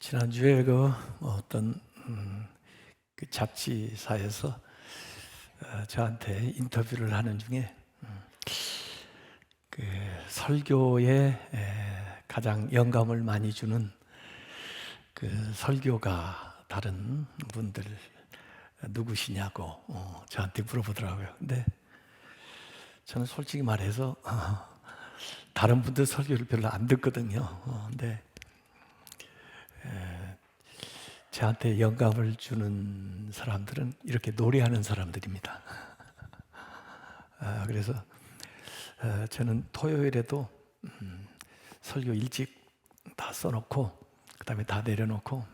지난주에 어떤 그 잡지사에서 저한테 인터뷰를 하는 중에 그 설교에 가장 영감을 많이 주는 그 설교가 다른 분들 누구시냐고 저한테 물어보더라고요. 근데 저는 솔직히 말해서 다른 분들 설교를 별로 안 듣거든요. 근데 저한테 영감을 주는 사람들은 이렇게 노래하는 사람들입니다. 그래서 저는 토요일에도 설교 일찍 다 써놓고 그 다음에 다 내려놓고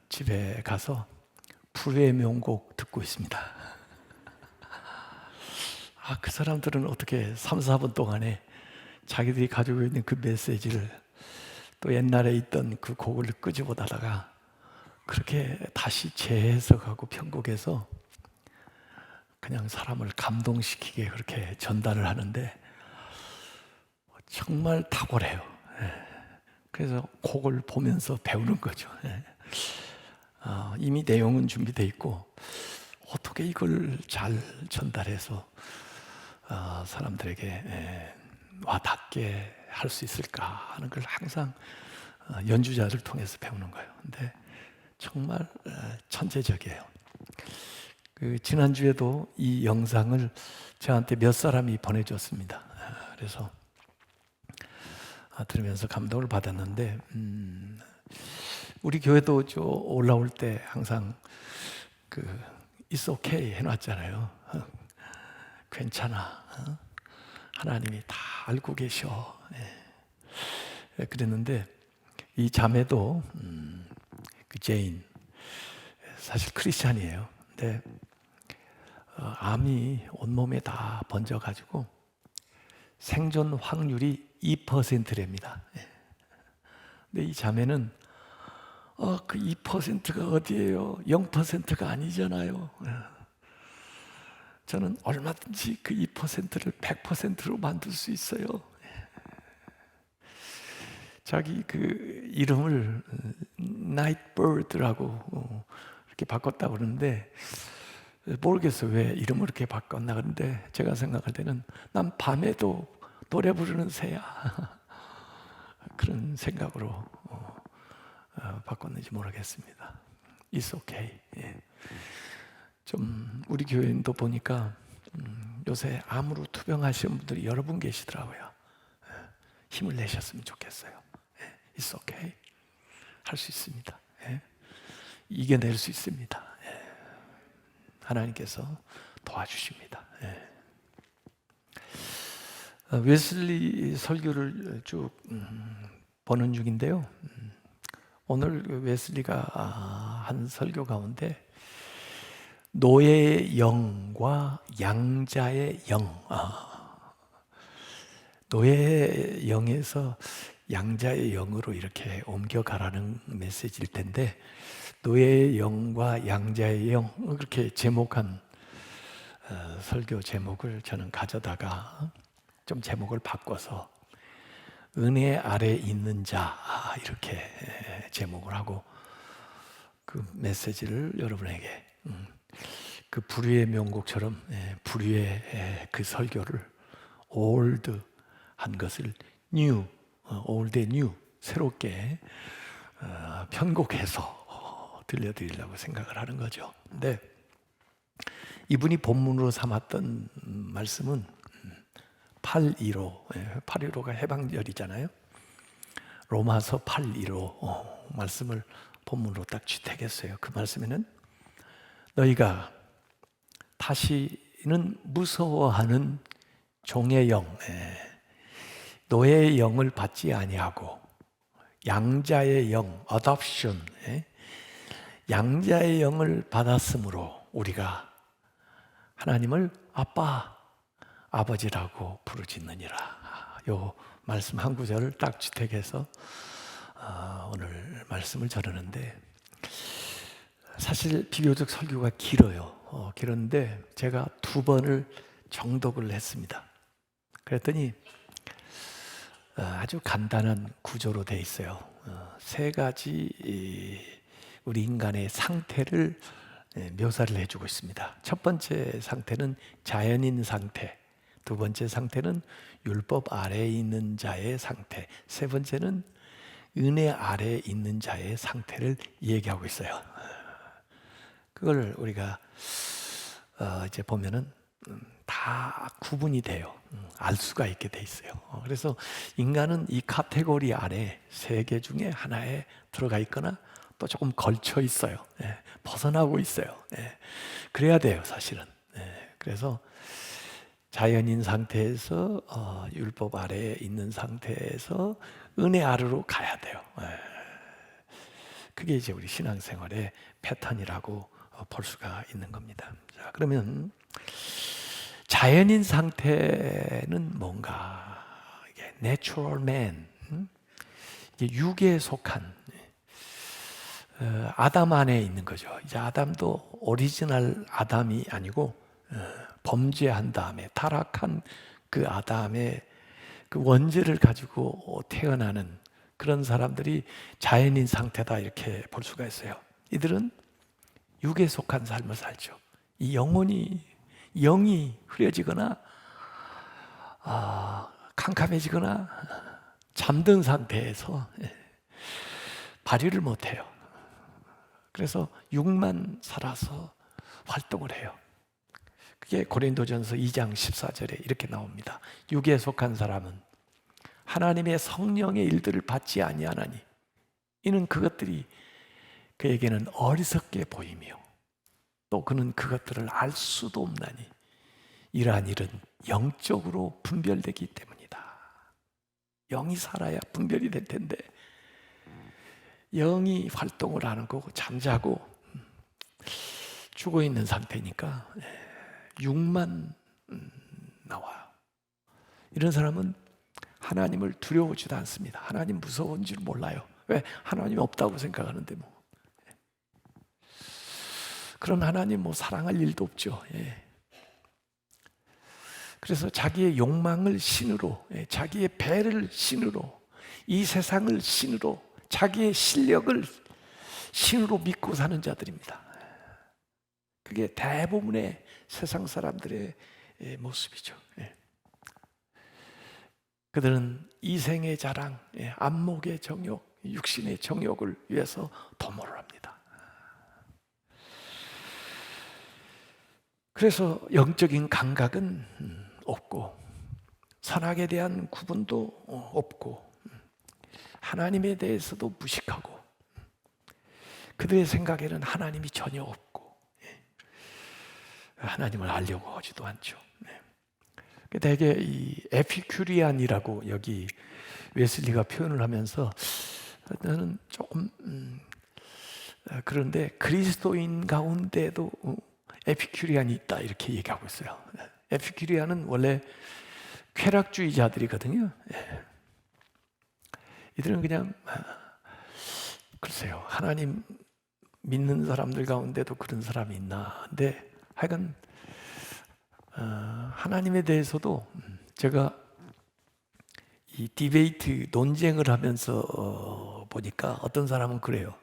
집에 가서 불후의 명곡 듣고 있습니다. 그 사람들은 어떻게 3, 4분 동안에 자기들이 가지고 있는 그 메시지를 또 옛날에 있던 그 곡을 끄집어다가 그렇게 다시 재해석하고 편곡해서 그냥 사람을 감동시키게 그렇게 전달을 하는데 정말 탁월해요. 그래서 곡을 보면서 배우는 거죠. 이미 내용은 준비되어 있고 어떻게 이걸 잘 전달해서 사람들에게 와닿게 할 수 있을까 하는 걸 항상 연주자를 통해서 배우는 거예요. 근데 정말 천재적이에요. 그 지난주에도 이 영상을 저한테 몇 사람이 보내줬습니다. 그래서 들으면서 감동을 받았는데 우리 교회도 올라올 때 항상 그 It's okay 해놨잖아요. 괜찮아. 하나님이 다 알고 계셔. 그랬는데 이 자매도 그 제인 사실 크리스찬이에요. 근데 암이 온몸에 다 번져가지고 생존 확률이 2%랍니다. 근데 이 자매는 그 2%가 어디예요? 0%가 아니잖아요. 저는 얼마든지 그 2%를 100%로 만들 수 있어요. 자기 그 이름을 나이트버드라고 이렇게 바꿨다고 그러는데 모르겠어요. 왜 이름을 이렇게 바꿨나. 그런데 제가 생각할 때는 난 밤에도 노래 부르는 새야. 그런 생각으로 바꿨는지 모르겠습니다. It's okay. 좀 우리 교인도 보니까 요새 암으로 투병하시는 분들이 여러 분 계시더라고요. 힘을 내셨으면 좋겠어요. It's okay. 할 수 있습니다. 이겨낼 수 있습니다. 하나님께서 도와주십니다. 웨슬리 설교를 쭉 보는 중인데요. 오늘 웨슬리가 한 설교 가운데 노예의 영과 양자의 영, 노예의 영에서 양자의 영으로 이렇게 옮겨가라는 메시지일 텐데 노예의 영과 양자의 영 그렇게 제목한 설교 제목을 저는 가져다가 좀 제목을 바꿔서 은혜 아래 있는 자 이렇게 제목을 하고 그 메시지를 여러분에게 그 불후의 명곡처럼 불후의 그 설교를 old 한 것을 new, old new 새롭게 편곡해서 들려드리려고 생각을 하는 거죠. 근데 이분이 본문으로 삼았던 말씀은 8.15, 8.15가 해방절이잖아요. 로마서 8.15 말씀을 본문으로 딱 채택했어요. 그 말씀에는 너희가 다시는 무서워하는 종의 영, 노예의 영을 받지 아니하고 양자의 영, adoption, 양자의 영을 받았으므로 우리가 하나님을 아빠, 아버지라고 부르짖느니라. 요 말씀 한 구절을 딱 채택해서 오늘 말씀을 전하는데 사실 비교적 설교가 길어요. 길었는데 제가 2번을 정독을 했습니다. 그랬더니 아주 간단한 구조로 되어 있어요. 세 가지 우리 인간의 상태를 묘사를 해주고 있습니다. 첫 번째 상태는 자연인 상태, 두 번째 상태는 율법 아래에 있는 자의 상태, 세 번째는 은혜 아래에 있는 자의 상태를 얘기하고 있어요. 그걸 우리가 이제 보면은 다 구분이 돼요. 알 수가 있게 돼 있어요. 그래서 인간은 이 카테고리 안에 세 개 중에 하나에 들어가 있거나 또 조금 걸쳐 있어요. 벗어나고 있어요. 그래야 돼요, 사실은. 그래서 자연인 상태에서 율법 아래에 있는 상태에서 은혜 아래로 가야 돼요. 그게 이제 우리 신앙생활의 패턴이라고 볼 수가 있는 겁니다. 자, 그러면 자연인 상태는 뭔가? 이게 natural man, 이게 육에 속한 아담 안에 있는 거죠. 이제 아담도 오리지널 아담이 아니고 범죄한 다음에 타락한 그 아담의 그 원죄를 가지고 태어나는 그런 사람들이 자연인 상태다 이렇게 볼 수가 있어요. 이들은 육에 속한 삶을 살죠. 이 영이 흐려지거나 캄캄해지거나 잠든 상태에서 발휘를 못해요. 그래서 육만 살아서 활동을 해요. 그게 고린도전서 2장 14절에 이렇게 나옵니다. 육에 속한 사람은 하나님의 성령의 일들을 받지 아니하나니 이는 그것들이 그에게는 어리석게 보이며 또 그는 그것들을 알 수도 없나니 이러한 일은 영적으로 분별되기 때문이다. 영이 살아야 분별이 될 텐데 영이 활동을 안 하고 잠자고 죽어 있는 상태니까 육만 나와요. 이런 사람은 하나님을 두려워하지도 않습니다. 하나님 무서운 줄 몰라요. 왜? 하나님이 없다고 생각하는데 뭐. 그런 하나님 뭐 사랑할 일도 없죠. 그래서 자기의 욕망을 신으로, 자기의 배를 신으로, 이 세상을 신으로, 자기의 실력을 신으로 믿고 사는 자들입니다. 그게 대부분의 세상 사람들의 모습이죠. 그들은 이생의 자랑, 안목의 정욕, 육신의 정욕을 위해서 도모를 합니다. 그래서 영적인 감각은 없고 선악에 대한 구분도 없고 하나님에 대해서도 무식하고 그들의 생각에는 하나님이 전혀 없고 하나님을 알려고 하지도 않죠. 대개 이 에피큐리안이라고 여기 웨슬리가 표현을 하면서 나는 조금 그런데 그리스도인 가운데도 에피큐리안이 있다 이렇게 얘기하고 있어요. 에피큐리안은 원래 쾌락주의자들이거든요. 이들은 그냥 글쎄요, 하나님 믿는 사람들 가운데도 그런 사람이 있나. 근데 하여간 하나님에 대해서도 제가 이 디베이트 논쟁을 하면서 보니까 어떤 사람은 그래요.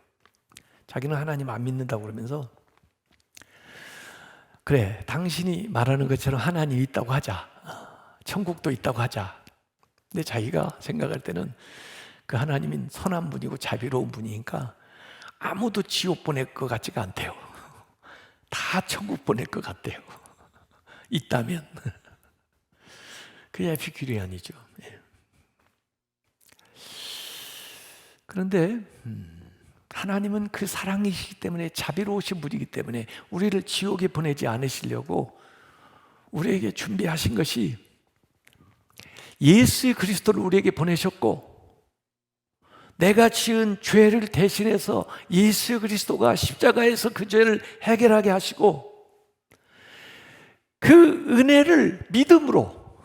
자기는 하나님 안 믿는다고 그러면서 그래, 당신이 말하는 것처럼 하나님이 있다고 하자. 천국도 있다고 하자. 근데 자기가 생각할 때는 그 하나님은 선한 분이고 자비로운 분이니까 아무도 지옥 보낼 것 같지가 않대요. 다 천국 보낼 것 같대요. 있다면. 그게 에피큐리안이죠. 그런데 하나님은 그 사랑이시기 때문에 자비로우신 분이기 때문에 우리를 지옥에 보내지 않으시려고 우리에게 준비하신 것이 예수 그리스도를 우리에게 보내셨고 내가 지은 죄를 대신해서 예수 그리스도가 십자가에서 그 죄를 해결하게 하시고 그 은혜를 믿음으로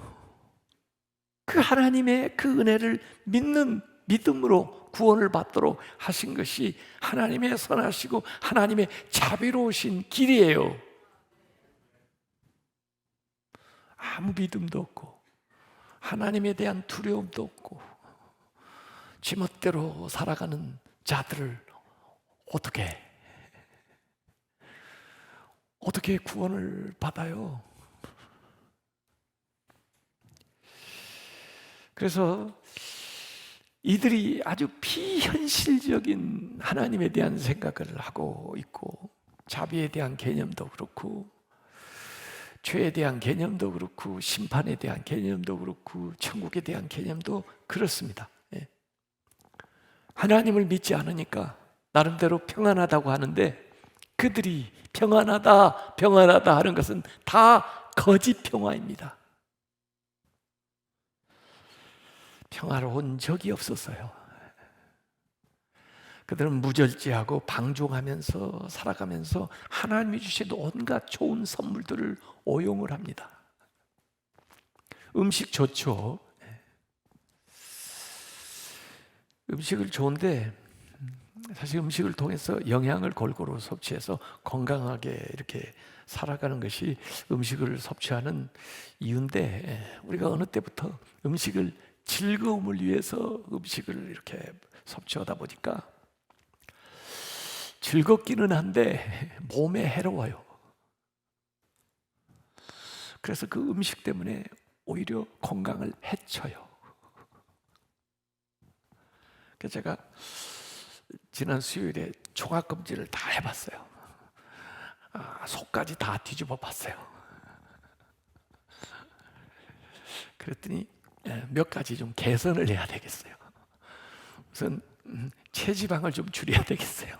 그 하나님의 그 은혜를 믿는 믿음으로 구원을 받도록 하신 것이 하나님의 선하시고 하나님의 자비로우신 길이에요. 아무 믿음도 없고 하나님에 대한 두려움도 없고 지멋대로 살아가는 자들을 어떻게 구원을 받아요? 그래서 이들이 아주 비현실적인 하나님에 대한 생각을 하고 있고, 자비에 대한 개념도 그렇고, 죄에 대한 개념도 그렇고, 심판에 대한 개념도 그렇고, 천국에 대한 개념도 그렇습니다. 예. 하나님을 믿지 않으니까 나름대로 평안하다고 하는데, 그들이 평안하다, 평안하다 하는 것은 다 거짓 평화입니다. 평화로운 적이 없었어요. 그들은 무절제하고 방종하면서 살아가면서 하나님이 주신 온갖 좋은 선물들을 오용을 합니다. 음식 좋죠. 음식을 좋은데 사실 음식을 통해서 영양을 골고루 섭취해서 건강하게 이렇게 살아가는 것이 음식을 섭취하는 이유인데, 우리가 어느 때부터 음식을 즐거움을 위해서 음식을 이렇게 섭취하다 보니까 즐겁기는 한데 몸에 해로워요. 그래서 그 음식 때문에 오히려 건강을 해쳐요. 그래서 제가 지난 수요일에 종합검진을 다 해봤어요. 속까지 다 뒤집어 봤어요. 그랬더니 몇 가지 좀 개선을 해야 되겠어요. 우선 체지방을 좀 줄여야 되겠어요.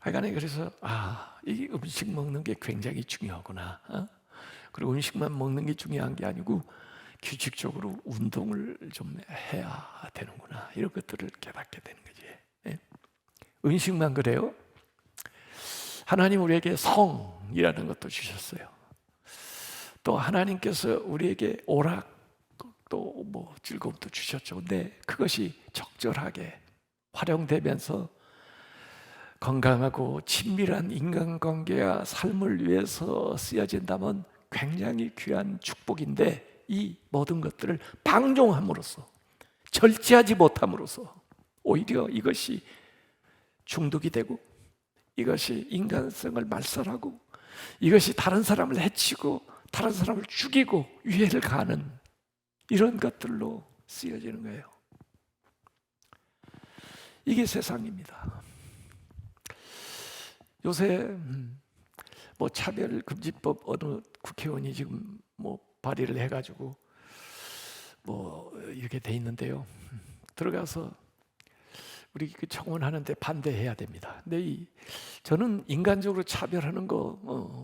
하여간에 그래서 이 음식 먹는 게 굉장히 중요하구나. 그리고 음식만 먹는 게 중요한 게 아니고 규칙적으로 운동을 좀 해야 되는구나. 이런 것들을 깨닫게 되는 거지. 예? 음식만 그래요? 하나님 우리에게 성이라는 것도 주셨어요. 또 하나님께서 우리에게 오락, 또 뭐 즐거움도 주셨죠. 근데 그것이 적절하게 활용되면서 건강하고 친밀한 인간관계와 삶을 위해서 쓰여진다면 굉장히 귀한 축복인데, 이 모든 것들을 방종함으로써, 절제하지 못함으로써 오히려 이것이 중독이 되고, 이것이 인간성을 말살하고, 이것이 다른 사람을 해치고 다른 사람을 죽이고 위해를 가하는 이런 것들로 쓰여지는 거예요. 이게 세상입니다. 요새 뭐 차별금지법 어느 국회의원이 지금 뭐 발의를 해가지고 뭐 이렇게 돼 있는데요. 들어가서 우리 그 청원하는데 반대해야 됩니다. 근데 저는 인간적으로 차별하는 거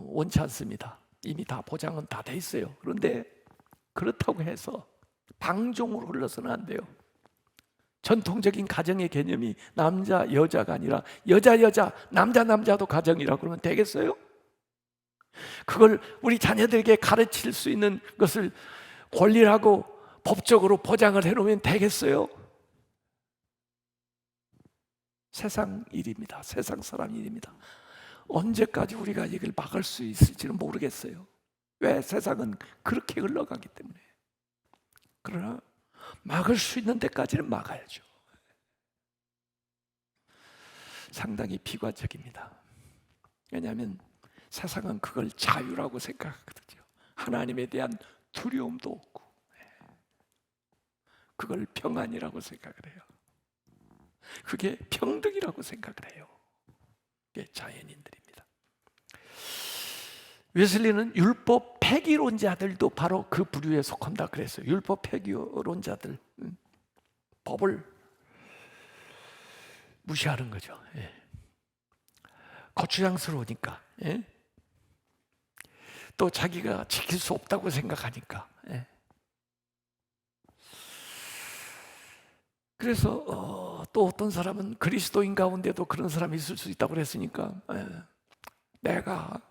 원치 않습니다. 이미 다 보장은 다 돼 있어요. 그런데 그렇다고 해서 방종으로 흘러서는 안 돼요. 전통적인 가정의 개념이 남자 여자가 아니라 여자 남자도 가정이라고 그러면 되겠어요? 그걸 우리 자녀들에게 가르칠 수 있는 것을 권리라고 법적으로 보장을 해놓으면 되겠어요? 세상 일입니다. 세상 사람 일입니다. 언제까지 우리가 이걸 막을 수 있을지는 모르겠어요. 왜? 세상은 그렇게 흘러가기 때문에. 그러나 막을 수 있는 데까지는 막아야죠. 상당히 비관적입니다. 왜냐하면 세상은 그걸 자유라고 생각하거든요. 하나님에 대한 두려움도 없고, 그걸 평안이라고 생각을 해요. 그게 평등이라고 생각을 해요. 그게 자연인들입니다. 웨슬리는 율법 폐기론자들도 바로 그 부류에 속한다 그랬어요. 율법 폐기론자들, 법을 무시하는 거죠. 예. 거추장스러우니까, 예? 또 자기가 지킬 수 없다고 생각하니까. 예. 그래서 또 어떤 사람은 그리스도인 가운데도 그런 사람이 있을 수 있다고 그랬으니까, 내가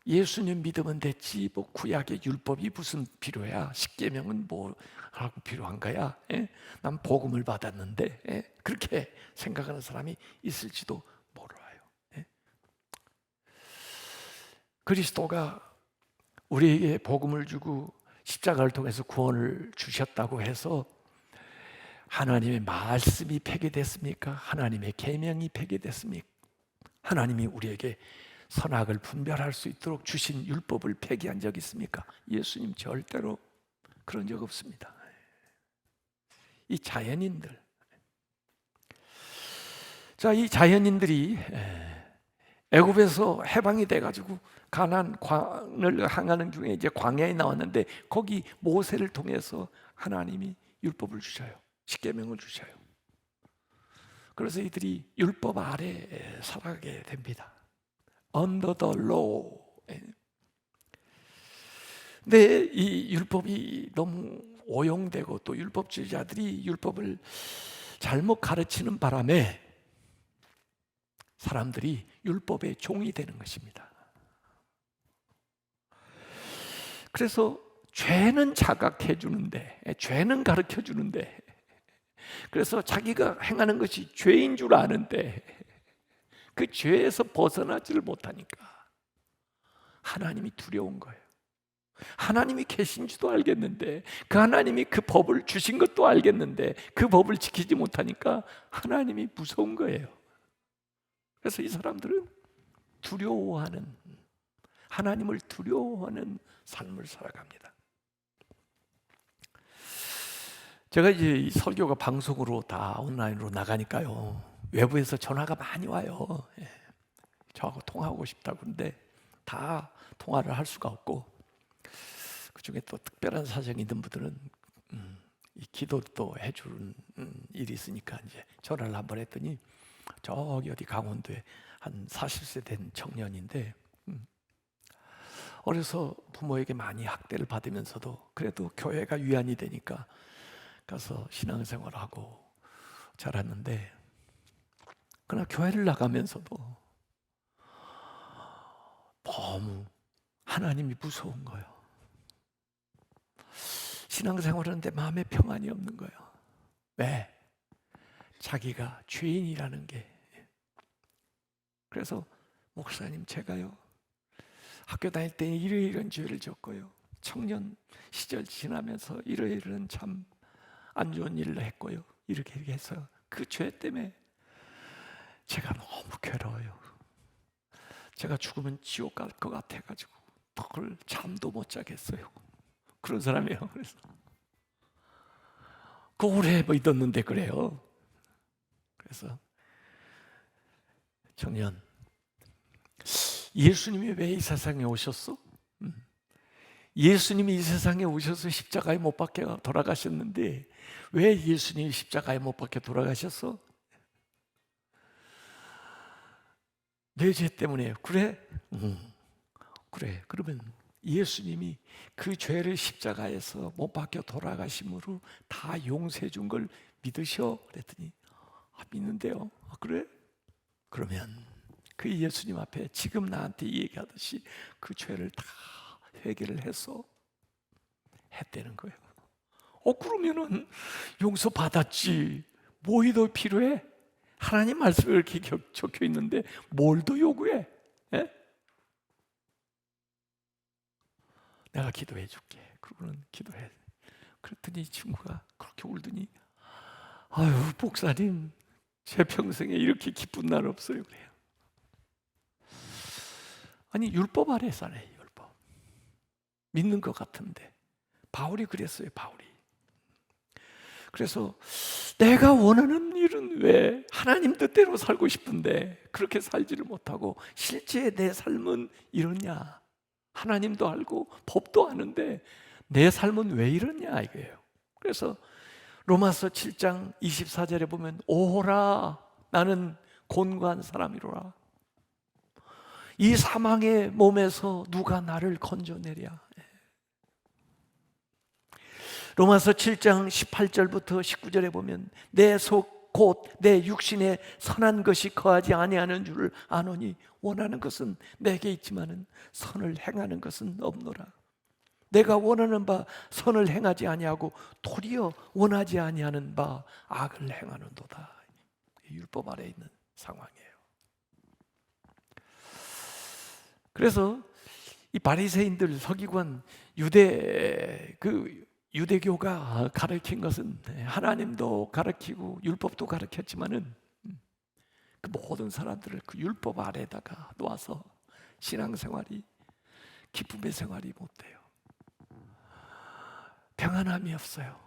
예수님 믿으면 됐지 뭐 구약의 율법이 무슨 필요야? 십계명은 뭐라고 필요한 거야? 난 복음을 받았는데, 그렇게 생각하는 사람이 있을지도 몰라요. 그리스도가 우리에게 복음을 주고 십자가를 통해서 구원을 주셨다고 해서 하나님의 말씀이 폐기됐습니까? 하나님의 계명이 폐기됐습니까? 하나님이 우리에게 선악을 분별할 수 있도록 주신 율법을 폐기한 적 있습니까? 예수님 절대로 그런 적 없습니다. 이 자연인들, 자, 이 자연인들이 애굽에서 해방이 돼가지고 가나안을 향하는 중에 이제 광야에 나왔는데 거기 모세를 통해서 하나님이 율법을 주셔요. 십계명을 주셔요. 그래서 이들이 율법 아래 살아가게 됩니다. Under the law. 근데 이 율법이 너무 오용되고 또 율법주의자들이 율법을 잘못 가르치는 바람에 사람들이 율법의 종이 되는 것입니다. 그래서 죄는 자각해 주는데, 죄는 가르쳐 주는데, 그래서 자기가 행하는 것이 죄인 줄 아는데 그 죄에서 벗어나지를 못하니까 하나님이 두려운 거예요. 하나님이 계신지도 알겠는데, 그 하나님이 그 법을 주신 것도 알겠는데 그 법을 지키지 못하니까 하나님이 무서운 거예요. 그래서 이 사람들은 두려워하는, 하나님을 두려워하는 삶을 살아갑니다. 제가 이제 이 설교가 방송으로 다 온라인으로 나가니까요, 외부에서 전화가 많이 와요. 저하고 통화하고 싶다고. 그런데 다 통화를 할 수가 없고, 그중에 또 특별한 사정이 있는 분들은 이 기도도 해주는 일이 있으니까 이제 전화를 한번 했더니 저기 어디 강원도에 한 40세 된 청년인데 어려서 부모에게 많이 학대를 받으면서도 그래도 교회가 위안이 되니까 가서 신앙생활하고 자랐는데, 그러나 교회를 나가면서도 너무 하나님이 무서운 거예요. 신앙생활하는데 마음에 평안이 없는 거예요. 왜? 자기가 죄인이라는 게. 그래서 목사님, 제가요 학교 다닐 때 이런 죄를 졌고요, 청년 시절 지나면서 이런 참 안 좋은 일을 했고요, 이렇게 해서 그 죄 때문에 제가 너무 괴로워요. 제가 죽으면 지옥 갈 것 같아가지고 그걸 잠도 못 자겠어요. 그런 사람이에요. 그래서 그 오래 믿었는데 그래요. 그래서 청년, 예수님이 왜 이 세상에 오셨어? 예수님이 이 세상에 오셔서 십자가에 못 박혀 돌아가셨는데 왜 예수님이 십자가에 못 박혀 돌아가셨어? 내 죄 때문에. 그래? 그래. 그러면 예수님이 그 죄를 십자가에서 못 박혀 돌아가심으로 다 용서해 준 걸 믿으셔? 그랬더니 믿는데요. 그래? 그러면 그 예수님 앞에 지금 나한테 얘기하듯이 그 죄를 다 회개를 해서 했다는 거예요. 그러면은 용서 받았지, 뭐이 더 필요해? 하나님 말씀이 이렇게 적혀 있는데 뭘 더 요구해? 내가 기도해 줄게. 그러고는 기도해. 그랬더니 이 친구가 그렇게 울더니, 아유 목사님, 제 평생에 이렇게 기쁜 날 없어요. 그래요. 아니 율법 아래 살아요. 율법 믿는 것 같은데. 바울이 그랬어요. 바울이. 그래서 내가 원하는 일은 왜 하나님 뜻대로 살고 싶은데 그렇게 살지를 못하고 실제 내 삶은 이러냐? 하나님도 알고 법도 아는데 내 삶은 왜 이러냐 이거예요. 그래서 로마서 7장 24절에 보면 오호라 나는 곤고한 사람이로라. 이 사망의 몸에서 누가 나를 건져내랴. 로마서 7장 18절부터 19절에 보면 내 속 곧 내 육신에 선한 것이 거하지 아니하는 줄을 아노니 원하는 것은 내게 있지만은 선을 행하는 것은 없노라. 내가 원하는 바 선을 행하지 아니하고 도리어 원하지 아니하는 바 악을 행하는도다. 율법 아래 있는 상황이에요. 그래서 이 바리새인들, 서기관, 유대 그 유대교가 가르친 것은 하나님도 가르치고 율법도 가르쳤지만은 그 모든 사람들을 그 율법 아래다가 놓아서 신앙생활이, 기쁨의 생활이 못 돼요. 평안함이 없어요.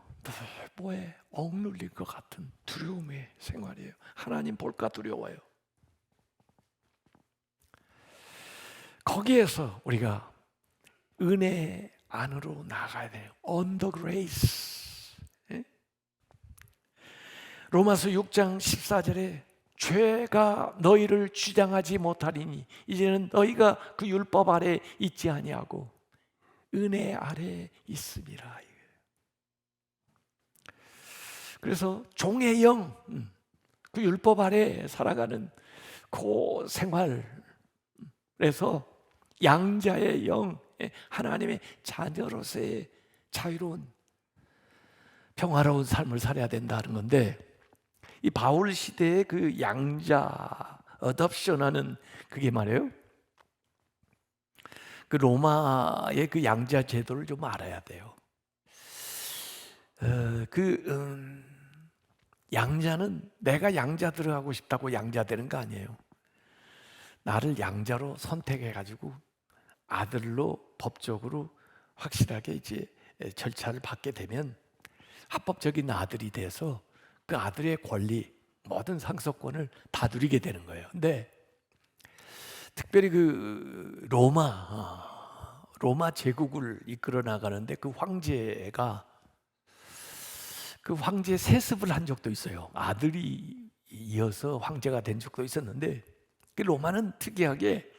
뭐에 억눌릴 것 같은 두려움의 생활이에요. 하나님 볼까 두려워요. 거기에서 우리가 은혜 안으로 나가야 돼요. On the grace. 로마서 6장 14절에 죄가 너희를 주장하지 못하리니 이제는 너희가 그 율법 아래 있지 아니하고 은혜 아래 있음이라. 그래서 종의 영, 그 율법 아래 살아가는 그 생활에서 양자의 영, 하나님의 자녀로서의 자유로운 평화로운 삶을 살아야 된다는 건데, 이 바울 시대의 그 양자 어답션하는 그게 말이에요. 그 로마의 그 양자 제도를 좀 알아야 돼요. 양자는 내가 양자 들어가고 싶다고 양자 되는 거 아니에요. 나를 양자로 선택해가지고 아들로 법적으로 확실하게 이제 절차를 받게 되면 합법적인 아들이 돼서 그 아들의 권리, 모든 상속권을 다 누리게 되는 거예요. 근데 특별히 그 로마 제국을 이끌어 나가는데 그 황제가 그 황제 세습을 한 적도 있어요. 아들이 이어서 황제가 된 적도 있었는데, 그 로마는 특이하게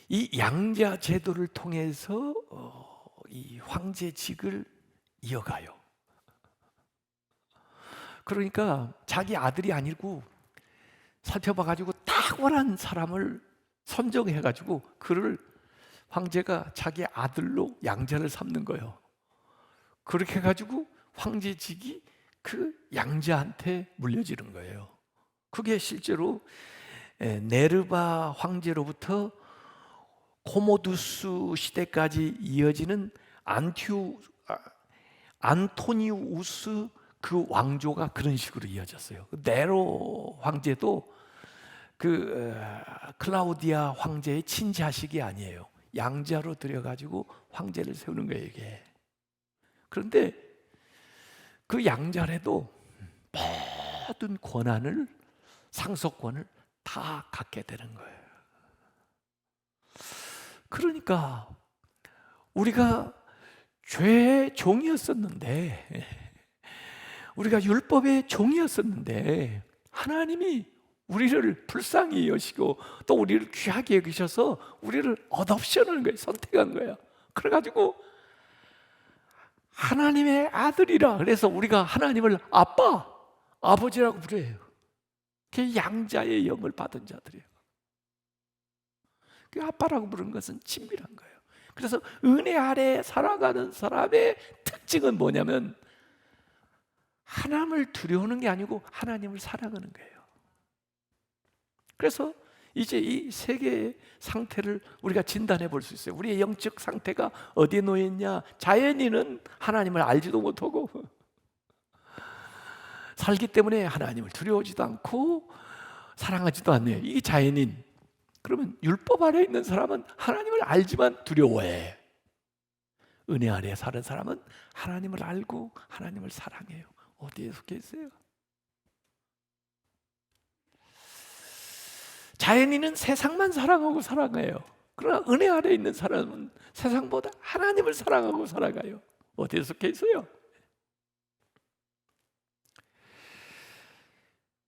이 양자 제도를 통해서 이 황제직을 이어가요. 그러니까 자기 아들이 아니고 살펴봐가지고 탁월한 사람을 선정해가지고 그를 황제가 자기 아들로 양자를 삼는 거예요. 그렇게 해가지고 황제직이 그 양자한테 물려지는 거예요. 그게 실제로 네르바 황제로부터 코모두스 시대까지 이어지는 안토니우스 그 왕조가 그런 식으로 이어졌어요. 네로 황제도 그 클라우디아 황제의 친자식이 아니에요. 양자로 들여가지고 황제를 세우는 거예요, 이게. 그런데 그 양자래도 모든 권한을, 상속권을 다 갖게 되는 거예요. 그러니까 우리가 죄의 종이었었는데, 우리가 율법의 종이었었는데 하나님이 우리를 불쌍히 여시고 또 우리를 귀하게 여기셔서 우리를 어답션한 거예요. 선택한 거예요. 그래가지고 하나님의 아들이라, 그래서 우리가 하나님을 아빠, 아버지라고 부르요. 그게 양자의 영을 받은 자들이에요. 그 아빠라고 부르는 것은 친밀한 거예요. 그래서 은혜 아래 살아가는 사람의 특징은 뭐냐면 하나님을 두려워하는 게 아니고 하나님을 사랑하는 거예요. 그래서 이제 이 세 개의 상태를 우리가 진단해 볼 수 있어요. 우리의 영적 상태가 어디에 놓여있냐? 자연인은 하나님을 알지도 못하고 살기 때문에 하나님을 두려워하지도 않고 사랑하지도 않네요. 이게 자연인. 그러면 율법 아래 있는 사람은 하나님을 알지만 두려워해. 은혜 아래 사는 사람은 하나님을 알고 하나님을 사랑해요. 어디에 속해 있어요? 자연인은 세상만 사랑하고 살아가요. 그러나 은혜 아래 있는 사람은 세상보다 하나님을 사랑하고 살아가요. 어디에 속해 있어요?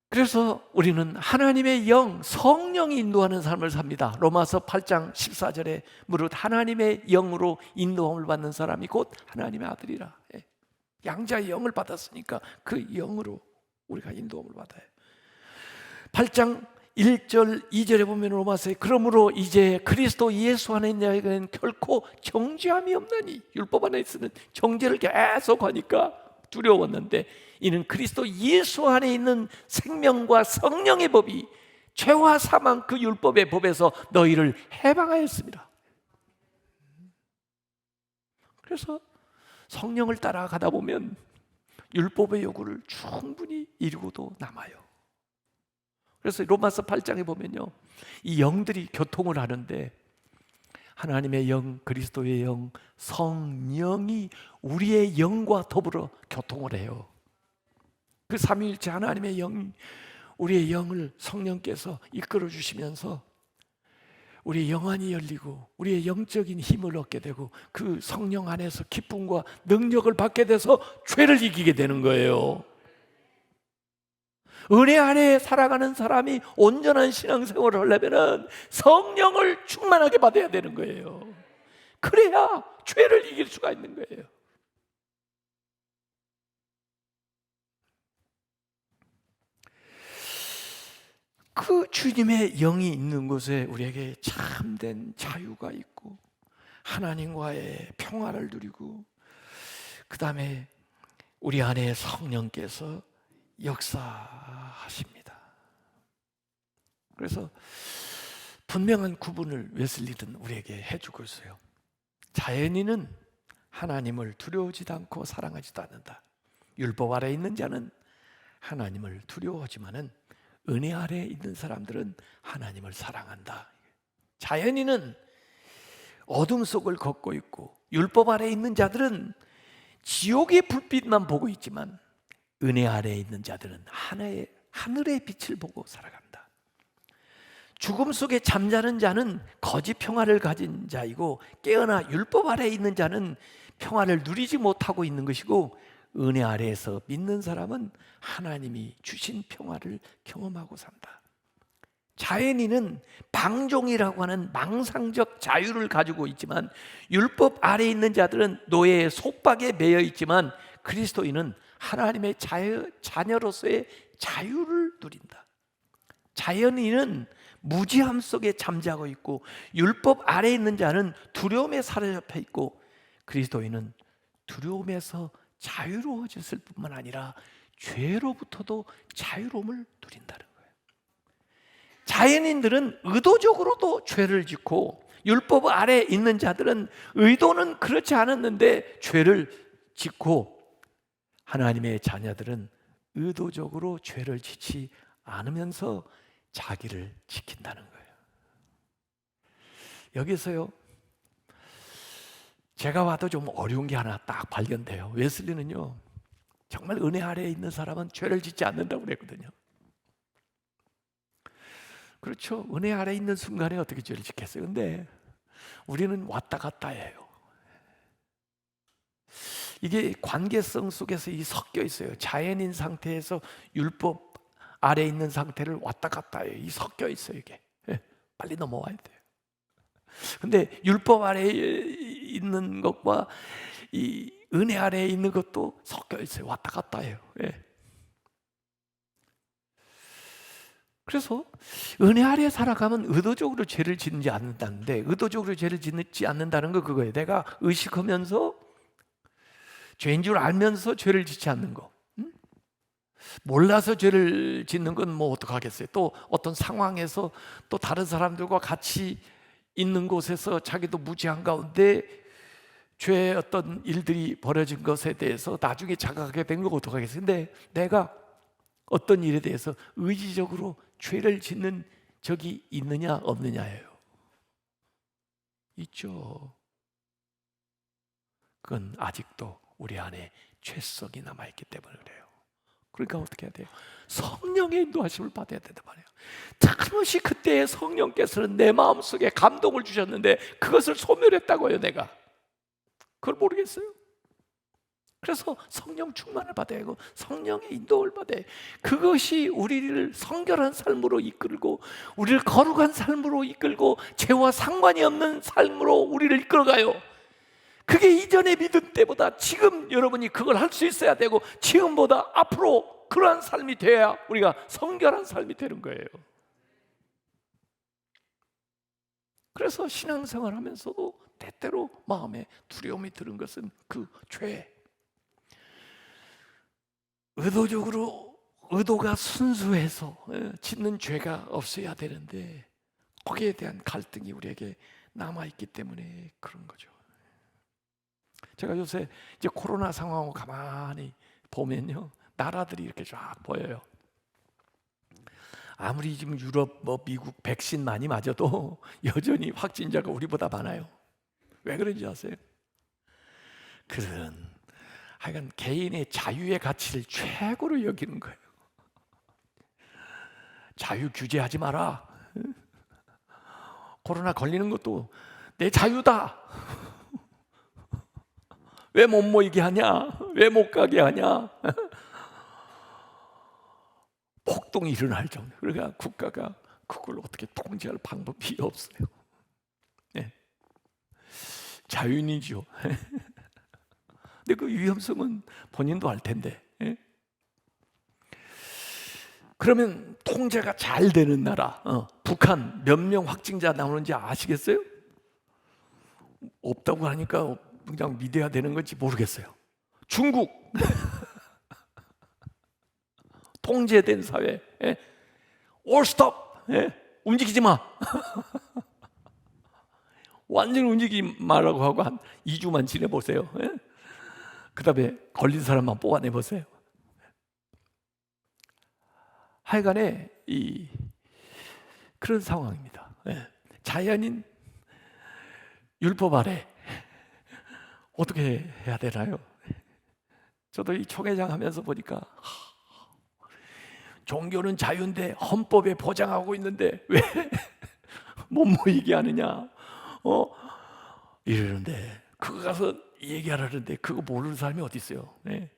그래서 우리는 하나님의 영, 성령이 인도하는 삶을 삽니다. 로마서 8장 14절에 무릇 하나님의 영으로 인도함을 받는 사람이 곧 하나님의 아들이라. 양자의 영을 받았으니까 그 영으로 우리가 인도함을 받아요. 8장 1절 2절에 보면 로마서에 그러므로 이제 그리스도 예수 안에 있는 자에게는 결코 정죄함이 없나니, 율법 안에 있으면 정죄를 계속 하니까 두려웠는데 이는 그리스도 예수 안에 있는 생명과 성령의 법이 죄와 사망 그 율법의 법에서 너희를 해방하였습니다. 그래서 성령을 따라가다 보면 율법의 요구를 충분히 이루고도 남아요. 그래서 로마서 8장에 보면요, 이 영들이 교통을 하는데 하나님의 영, 그리스도의 영, 성령이 우리의 영과 더불어 교통을 해요. 그 삼위일체 하나님의 영이 우리의 영을 성령께서 이끌어 주시면서 우리의 영안이 열리고 우리의 영적인 힘을 얻게 되고 그 성령 안에서 기쁨과 능력을 받게 돼서 죄를 이기게 되는 거예요. 은혜 안에 살아가는 사람이 온전한 신앙생활을 하려면 성령을 충만하게 받아야 되는 거예요. 그래야 죄를 이길 수가 있는 거예요. 그 주님의 영이 있는 곳에 우리에게 참된 자유가 있고 하나님과의 평화를 누리고 그 다음에 우리 안에 성령께서 역사하십니다. 그래서 분명한 구분을 웨슬리는 우리에게 해주고 있어요. 자연인은 하나님을 두려워하지도 않고 사랑하지도 않는다. 율법 아래 있는 자는 하나님을 두려워하지만은 은혜 아래 있는 사람들은 하나님을 사랑한다. 자연인은 어둠 속을 걷고 있고 율법 아래 있는 자들은 지옥의 불빛만 보고 있지만 은혜 아래에 있는 자들은 하늘의 빛을 보고 살아간다. 죽음 속에 잠자는 자는 거짓 평화를 가진 자이고 깨어나 율법 아래에 있는 자는 평화를 누리지 못하고 있는 것이고 은혜 아래에서 믿는 사람은 하나님이 주신 평화를 경험하고 산다. 자연인은 방종이라고 하는 망상적 자유를 가지고 있지만 율법 아래에 있는 자들은 노예의 속박에 매여 있지만 그리스도인은 하나님의 자녀로서의 자유를 누린다. 자연인은 무지함 속에 잠자고 있고 율법 아래에 있는 자는 두려움에 사로잡혀 있고 그리스도인은 두려움에서 자유로워졌을 뿐만 아니라 죄로부터도 자유로움을 누린다는 거예요. 자연인들은 의도적으로도 죄를 짓고 율법 아래에 있는 자들은 의도는 그렇지 않았는데 죄를 짓고 하나님의 자녀들은 의도적으로 죄를 짓지 않으면서 자기를 지킨다는 거예요. 여기서요, 제가 와도 좀 어려운 게 하나 딱 발견돼요. 웨슬리는요, 정말 은혜 아래에 있는 사람은 죄를 짓지 않는다고 그랬거든요. 그렇죠. 은혜 아래에 있는 순간에 어떻게 죄를 짓겠어요? 근데 우리는 왔다 갔다 해요. 이게 관계성 속에서 섞여 있어요. 자연인 상태에서 율법 아래에 있는 상태를 왔다 갔다 해요. 섞여 있어요, 이게. 빨리 넘어와야 돼요. 근데 율법 아래에 있는 것과 이 은혜 아래에 있는 것도 섞여 있어요. 왔다 갔다 해요. 그래서 은혜 아래에 살아가면 의도적으로 죄를 짓지 않는다는데, 의도적으로 죄를 짓지 않는다는 거 그거예요. 내가 의식하면서 죄인 줄 알면서 죄를 짓지 않는 거. 몰라서 죄를 짓는 건 뭐 어떡하겠어요. 또 어떤 상황에서 또 다른 사람들과 같이 있는 곳에서 자기도 무지한 가운데 죄의 어떤 일들이 벌어진 것에 대해서 나중에 자각하게 된 거 어떡하겠어요. 근데 내가 어떤 일에 대해서 의지적으로 죄를 짓는 적이 있느냐 없느냐예요. 있죠. 그건 아직도 우리 안에 죄성이 남아있기 때문에 그래요. 그러니까 어떻게 해야 돼요? 성령의 인도하심을 받아야 된단 말이에요. 잠시 그때 성령께서는 내 마음속에 감동을 주셨는데 그것을 소멸했다고요. 내가 그걸 모르겠어요. 그래서 성령 충만을 받아야 하고 성령의 인도를 받아야 해요. 그것이 우리를 성결한 삶으로 이끌고 우리를 거룩한 삶으로 이끌고 죄와 상관이 없는 삶으로 우리를 이끌어가요. 그게 이전의 믿음 때보다 지금 여러분이 그걸 할 수 있어야 되고 지금보다 앞으로 그러한 삶이 돼야 우리가 성결한 삶이 되는 거예요. 그래서 신앙생활 하면서도 때때로 마음에 두려움이 드는 것은 그 죄. 의도가 순수해서 짓는 죄가 없어야 되는데 거기에 대한 갈등이 우리에게 남아있기 때문에 그런 거죠. 제가 요새 이제 코로나 상황을 가만히 보면요, 나라들이 이렇게 쫙 보여요. 아무리 지금 유럽, 미국 백신 많이 맞아도 여전히 확진자가 우리보다 많아요. 왜 그런지 아세요? 그런 하여간 개인의 자유의 가치를 최고로 여기는 거예요. 자유 규제하지 마라. 코로나 걸리는 것도 내 자유다. 왜 못 모이게 하냐? 왜 못 가게 하냐? 폭동이 일어날 정도. 그러니까 국가가 그걸 어떻게 통제할 방법이 없어요. 네. 자유인이죠. 근데 그 위험성은 본인도 알 텐데. 예? 그러면 통제가 잘 되는 나라, 북한 몇 명 확진자 나오는지 아시겠어요? 없다고 하니까 그냥 믿어야 되는 건지 모르겠어요. 중국 통제된 사회, all stop, 움직이지 마. 완전 움직이지 말라고 하고 한 2주만 지내보세요. 그 다음에 걸린 사람만 뽑아내보세요. 하여간에 그런 상황입니다. 자연인 율법 아래 어떻게 해야 되나요? 저도 이 총회장 하면서 보니까 종교는 자유인데 헌법에 보장하고 있는데 왜 못 모이게 하느냐? 이러는데 그거 가서 얘기하라는데 그거 모르는 사람이 어디 있어요? 네.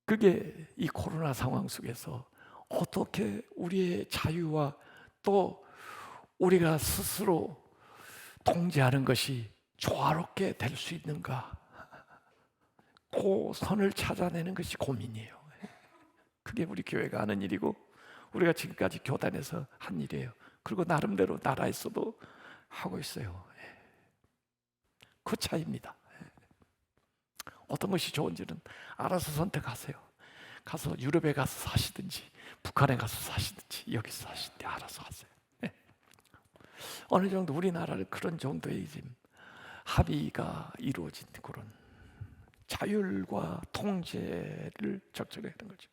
그게 이 코로나 상황 속에서 어떻게 우리의 자유와 또 우리가 스스로 통제하는 것이 조화롭게 될 수 있는가? 그 선을 찾아내는 것이 고민이에요. 그게 우리 교회가 하는 일이고 우리가 지금까지 교단에서 한 일이에요. 그리고 나름대로 나라에서도 하고 있어요. 그 차이입니다. 어떤 것이 좋은지는 알아서 선택하세요. 가서 유럽에 가서 사시든지 북한에 가서 사시든지 여기서 사시든지 알아서 하세요. 어느 정도 우리나라를 그런 정도의 지금 합의가 이루어진 그런 자율과 통제를 적절히 하는 거죠.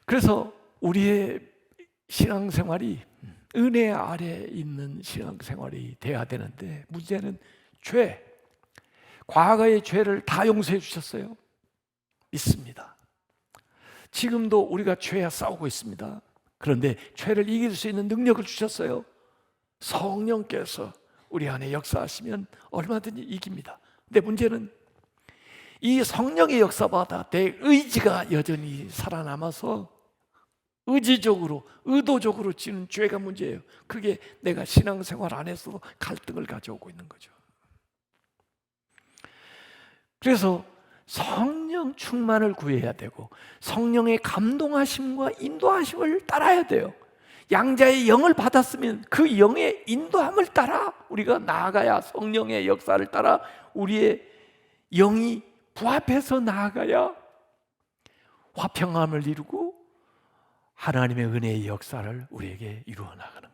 그래서 우리의 신앙생활이 은혜 아래 있는 신앙생활이 돼야 되는데 문제는 죄, 과거의 죄를 다 용서해 주셨어요. 믿습니다. 지금도 우리가 죄와 싸우고 있습니다. 그런데 죄를 이길 수 있는 능력을 주셨어요. 성령께서 우리 안에 역사하시면 얼마든지 이깁니다. 근데 문제는 이 성령의 역사보다 내 의지가 여전히 살아남아서 의지적으로, 의도적으로 지는 죄가 문제예요. 그게 내가 신앙생활 안에서도 갈등을 가져오고 있는 거죠. 그래서 성령 충만을 구해야 되고 성령의 감동하심과 인도하심을 따라야 돼요. 양자의 영을 받았으면 그 영의 인도함을 따라 우리가 나아가야, 성령의 역사를 따라 우리의 영이 부합해서 나아가야 화평함을 이루고 하나님의 은혜의 역사를 우리에게 이루어 나가는